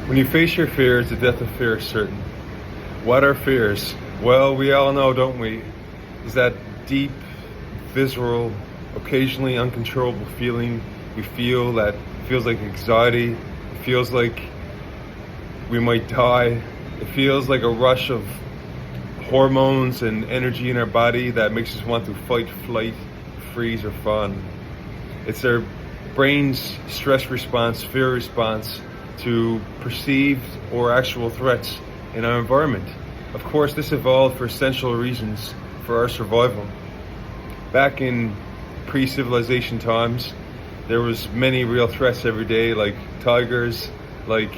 When you face your fears, the death of fear is certain. What are fears? Well, we all know, don't we? Is that deep, visceral, occasionally uncontrollable feeling we feel that feels like anxiety. It feels like we might die. It feels like a rush of hormones and energy in our body that makes us want to fight, flight, freeze, or fawn. It's our brain's stress response, fear response to perceived or actual threats in our environment. Of course, this evolved for essential reasons for our survival. Back in pre-civilization times, there was many real threats every day, like tigers, like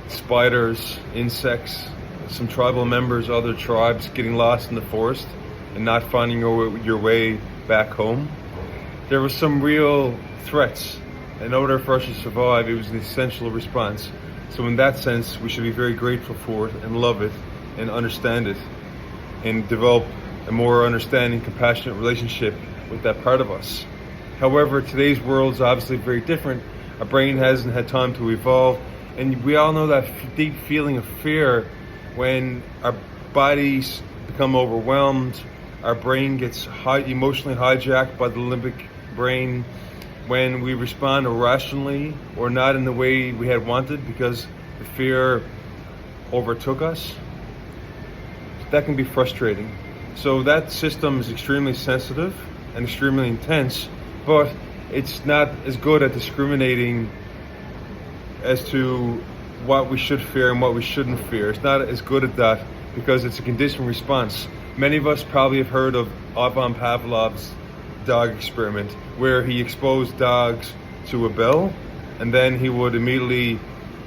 spiders, insects, some tribal members, other tribes getting lost in the forest and not finding your way back home. There was some real threats. In order for us to survive, it was an essential response. So in that sense, we should be very grateful for it and love it and understand it and develop a more understanding, compassionate relationship with that part of us. However, today's world is obviously very different. Our brain hasn't had time to evolve, and we all know that deep feeling of fear when our bodies become overwhelmed, our brain gets emotionally hijacked by the limbic brain, when we respond irrationally or not in the way we had wanted because the fear overtook us. That can be frustrating. So that system is extremely sensitive and extremely intense, but it's not as good at discriminating as to what we should fear and what we shouldn't fear. It's not as good at that because it's a conditioned response. Many of us probably have heard of Ivan Pavlov's dog experiment, where he exposed dogs to a bell and then he would immediately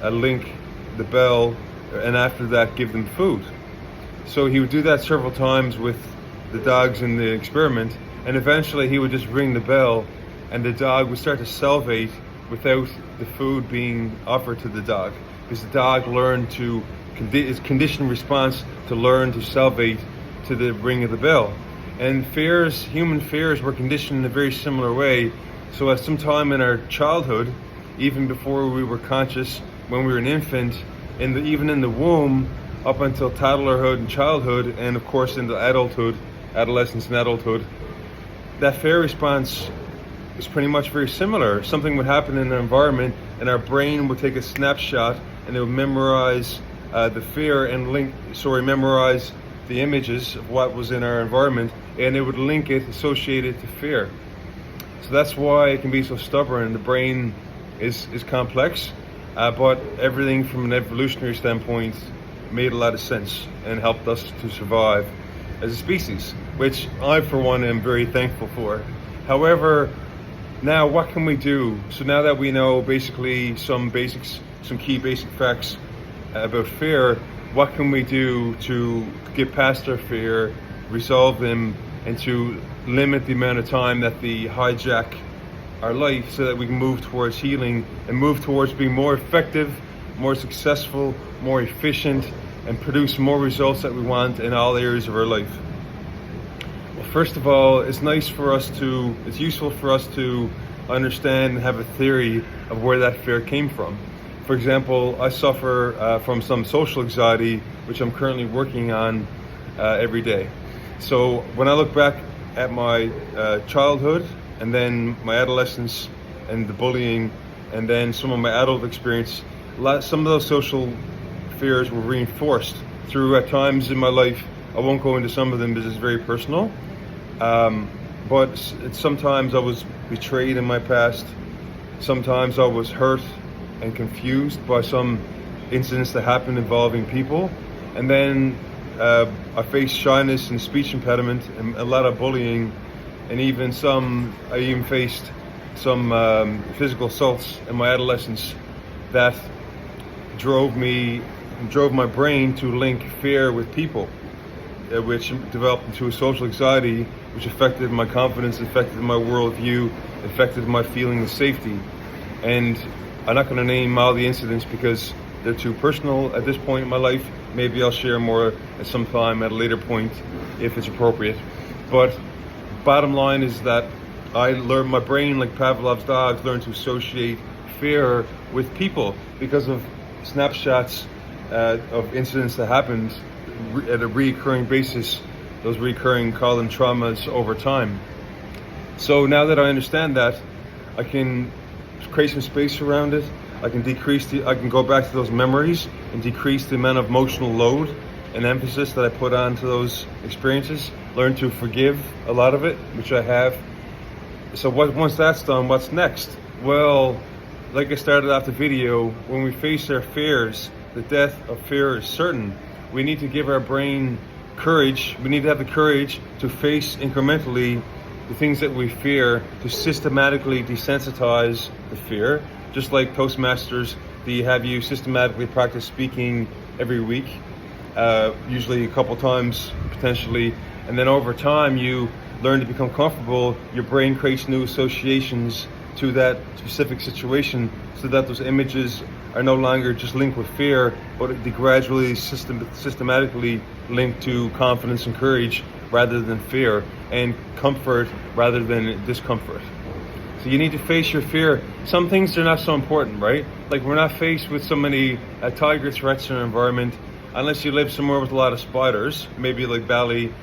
link the bell and after that give them food. So he would do that several times with the dogs in the experiment, and eventually he would just ring the bell and the dog would start to salivate without the food being offered to the dog, because the dog learned to, its conditioned response to learn to salivate to the ring of the bell. And fears, human fears, were conditioned in a very similar way. So at some time in our childhood, even before we were conscious, when we were an infant, even in the womb, up until toddlerhood and childhood, and of course into adulthood, adolescence and adulthood, that fear response is pretty much very similar. Something would happen in the environment and our brain would take a snapshot and it would memorize the fear and memorize the images of what was in our environment, and it would link it, associate it to fear. So that's why it can be so stubborn. The brain is complex, but everything from an evolutionary standpoint made a lot of sense and helped us to survive as a species, which I, for one, am very thankful for. However, now what can we do? So now that we know basically some key basic facts about fear, what can we do to get past our fear, resolve them, and to limit the amount of time that they hijack our life so that we can move towards healing and move towards being more effective, more successful, more efficient, and produce more results that we want in all areas of our life? Well, first of all, it's useful for us to understand and have a theory of where that fear came from. For example, I suffer from some social anxiety, which I'm currently working on every day. So when I look back at my childhood and then my adolescence and the bullying and then some of my adult experience, some of those social fears were reinforced through at times in my life. I won't go into some of them because it's very personal. But sometimes I was betrayed in my past. Sometimes I was hurt and confused by some incidents that happened involving people. And then I faced shyness and speech impediment and a lot of bullying, and I even faced some physical assaults in my adolescence that drove my brain to link fear with people, which developed into a social anxiety, which affected my confidence, affected my worldview, affected my feeling of safety. And I'm not going to name all the incidents because they're too personal at this point in my life. Maybe I'll share more at some time at a later point if it's appropriate. But bottom line is that my brain, like Pavlov's dogs, learned to associate fear with people because of snapshots of incidents that happened at a recurring basis. Those recurring, call them traumas, over time. So now that I understand that, I can create some space around it. I can go back to those memories and decrease the amount of emotional load and emphasis that I put onto those experiences. Learn to forgive a lot of it, which I have. So once that's done, what's next? Well, like I started off the video, when we face our fears, the death of fear is certain. We need to give our brain courage. We need to have the courage to face incrementally the things that we fear, to systematically desensitize the fear. Just like Toastmasters, they have you systematically practice speaking every week, usually a couple times potentially, and then over time you learn to become comfortable. Your brain creates new associations to that specific situation, so that those images are no longer just linked with fear, but they gradually systematically linked to confidence and courage rather than fear, and comfort rather than discomfort. So you need to face your fear. Some things are not so important, right? Like, we're not faced with so many tiger threats in our environment, unless you live somewhere with a lot of spiders, maybe like Bali.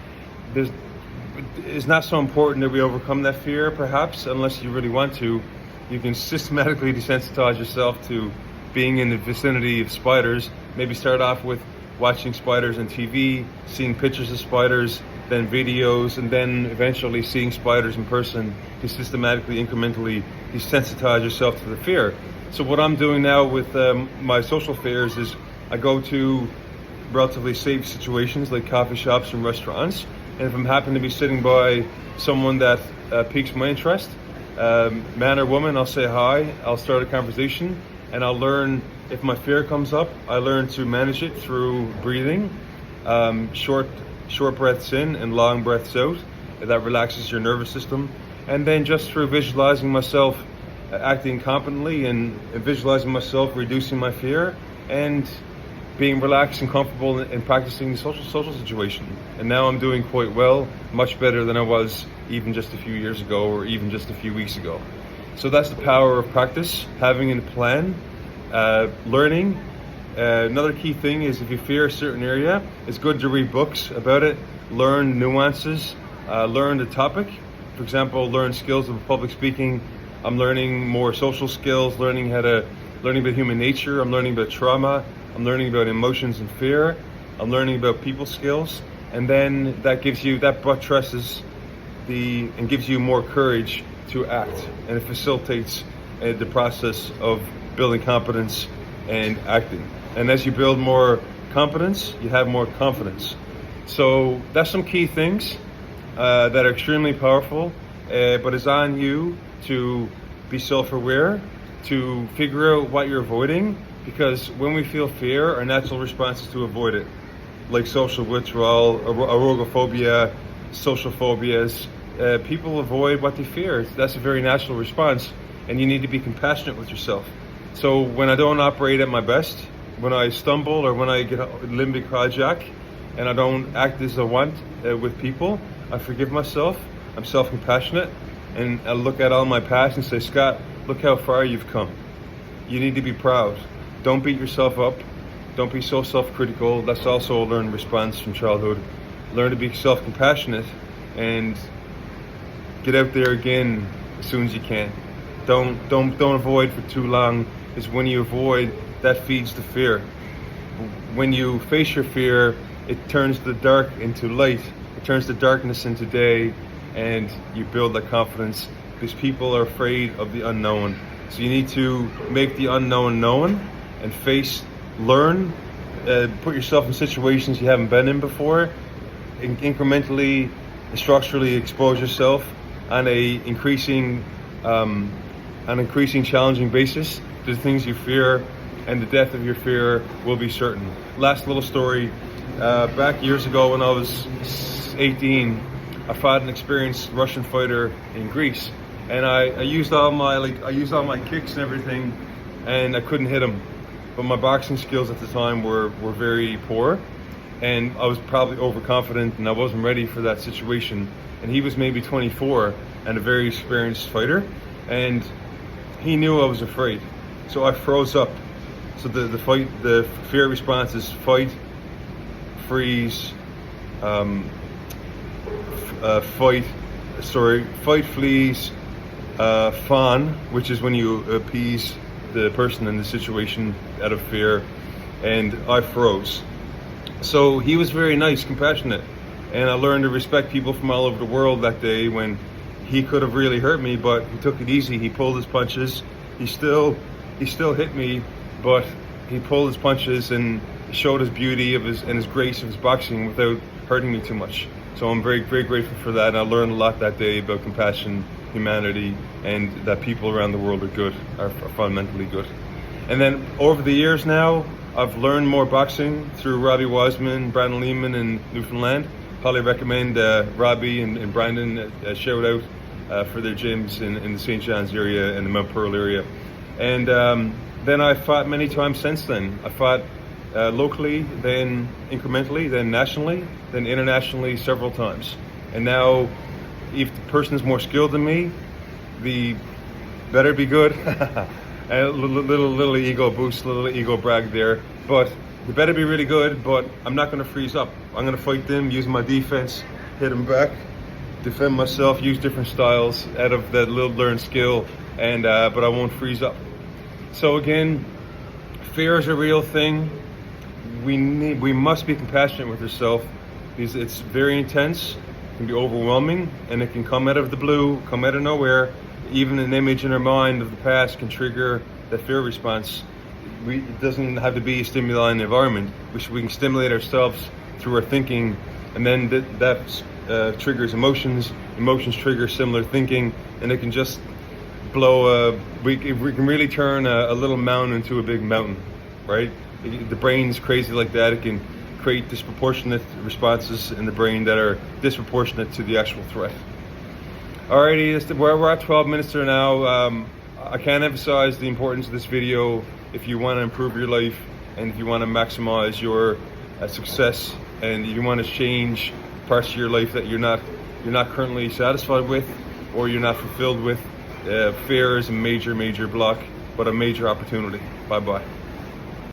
It's not so important that we overcome that fear, perhaps, unless you really want to. You can systematically desensitize yourself to being in the vicinity of spiders. Maybe start off with watching spiders on TV, seeing pictures of spiders, then videos, and then eventually seeing spiders in person to systematically, incrementally desensitize yourself to the fear. So what I'm doing now with my social fears is I go to relatively safe situations like coffee shops and restaurants, and if I'm happen to be sitting by someone that piques my interest, man or woman, I'll say hi, I'll start a conversation, and I'll learn, if my fear comes up, I learn to manage it through breathing, short breaths in and long breaths out. That relaxes your nervous system. And then just through visualizing myself acting competently and visualizing myself reducing my fear and being relaxed and comfortable in practicing the social situation. And now I'm doing quite well, much better than I was even just a few years ago or even just a few weeks ago. So that's the power of practice, having a plan, learning. Another key thing is, if you fear a certain area, it's good to read books about it, learn nuances, learn the topic. For example, learn skills of public speaking. I'm learning more social skills, learning about human nature. I'm learning about trauma. I'm learning about emotions and fear. I'm learning about people skills. And then that buttresses and gives you more courage to act. And it facilitates the process of building competence and acting. And as you build more competence, you have more confidence. So that's some key things that are extremely powerful, but it's on you to be self-aware, to figure out what you're avoiding, because when we feel fear, our natural response is to avoid it, like social withdrawal, agoraphobia, social phobias. People avoid what they fear. That's a very natural response, and you need to be compassionate with yourself. So when I don't operate at my best, when I stumble or when I get a limbic hijack and I don't act as I want with people, I forgive myself. I'm self-compassionate, and I look at all my past and say, Scott, look how far you've come. You need to be proud. Don't beat yourself up. Don't be so self-critical. That's also a learned response from childhood. Learn to be self-compassionate and get out there again as soon as you can. Don't avoid for too long, because when you avoid, that feeds the fear. When you face your fear, it turns the dark into light. It turns the darkness into day, and you build that confidence, because people are afraid of the unknown. So you need to make the unknown known and learn, put yourself in situations you haven't been in before, incrementally and structurally expose yourself on an increasing challenging basis to the things you fear, and the death of your fear will be certain. Last little story, back years ago when I was 18, I fought an experienced Russian fighter in Greece, and I used all my kicks and everything, and I couldn't hit him. But my boxing skills at the time were very poor, and I was probably overconfident, and I wasn't ready for that situation. And he was maybe 24 and a very experienced fighter, and he knew I was afraid. So I froze up, So the fear response is fight, freeze, fight, flees, fawn, which is when you appease the person in the situation out of fear, and I froze. So he was very nice, compassionate, and I learned to respect people from all over the world that day when he could have really hurt me, but he took it easy. He pulled his punches. He still hit me, but he pulled his punches and showed his beauty of his grace of his boxing without hurting me too much. So I'm very, very grateful for that. And I learned a lot that day about compassion, humanity, and that people around the world are fundamentally good. And then over the years now, I've learned more boxing through Robbie Wiseman, Brandon Lehman in Newfoundland. Highly recommend Robbie and Brandon, shout out for their gyms in the St. John's area and the Mount Pearl area. And then I fought many times since then. I fought locally, then incrementally, then nationally, then internationally several times. And now, if the person's more skilled than me, the better be good. A little ego boost, a little ego brag there. But they better be really good, but I'm not going to freeze up. I'm going to fight them, use my defense, hit them back, defend myself, use different styles out of that little learned skill, and but I won't freeze up. So again, fear is a real thing. We must be compassionate with ourselves because it's very intense, it can be overwhelming, and it can come out of the blue, come out of nowhere. Even an image in our mind of the past can trigger that fear response. It doesn't have to be a stimuli in the environment. We can stimulate ourselves through our thinking, and then that triggers emotions. Emotions trigger similar thinking, and it can just blow. We can really turn a little mountain into a big mountain, right? The brain's crazy like that. It can create disproportionate responses in the brain that are disproportionate to the actual threat. Alrighty, we're at 12 minutes there now. I can't emphasize the importance of this video if you want to improve your life and if you want to maximize your success, and if you want to change parts of your life that you're not currently satisfied with or you're not fulfilled with. Fear is a major block, but a major opportunity. Bye bye.